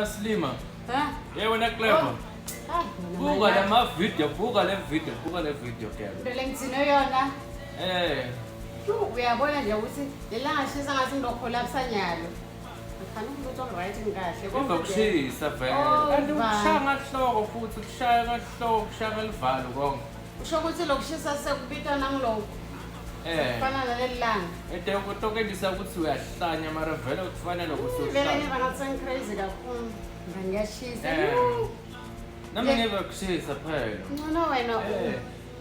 Slima. Ha? Yewe na clever. Buka le video ke. Belengitsino yona. Uyabona nje ukuthi lelanga shisa ngathi ngilokholaphsa nyalo. Ngifana ukuthi right ngikahle. Ngokushisa vele. Kanti ukushaya ngahloko futhi ukushaya ngahloko, ukushaya ngelivalo konke. Usho ukuthi lokushisa sekubita nangiloko. Fana nalelanga. Etokendisa ukuthi uyahlanya mara vele kufanele ukuthi vele ngiba ngathi crazy kakhulu. Ngiyashisa. Nami ngeke kushisa phela. No wena.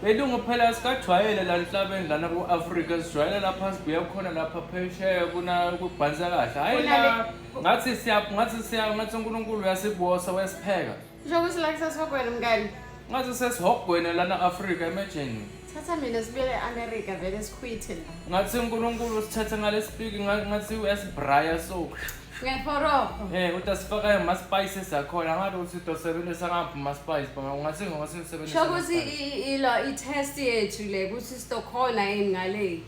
Belungu phela sikajwayele la emhlabeni lana ku-Afrika sijwayele lapha sibuya khona lapha phesheya kubhanisa kahle. Hayi la ngathi uNkulunkulu uyasibosa wesipheka. Usho ukuthi la kusasihogweni mngani. Ngathi sesihogweni lana Afrika imagine. Thatha mina sibuyele eAmerica vele sikhwithe la. Ngathi uNkulunkulu sithatha ngale speak ngathi uyasibraya so. Ngeforoko. Utasifaka ama spices akhona ngathi uthi usebenzisa ngaphi ama spice bama ungasebenzisa. Shokuthi i-test yethu le kuthi sitokhona yini ngale.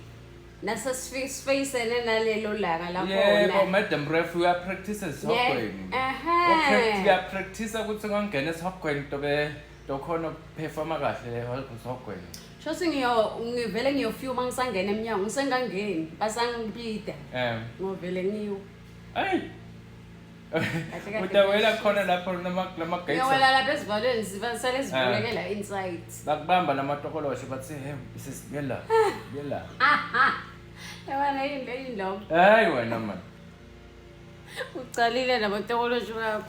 Nasa sifacele nalelo langa la khona. Yebo madam ref uya practice esihogweni. Uya practice ukuthi ngangena esihogweni tokhona performa kahle esihogweni. Shothi ngivele ngiyofuma ngisangena eminyango ngisengangeni basangibida. Ngovele ngiyo. Hey. Utawela khona lapho lama gates. Ngiyawela lapha esivalweni sivasale sivulekela inside. Bakubamba lamatokoloshi bathi sisibuyela. Buyela. Yabona into eyindlovu. Hayi wena man. Ucalile namatokoloshi wakho.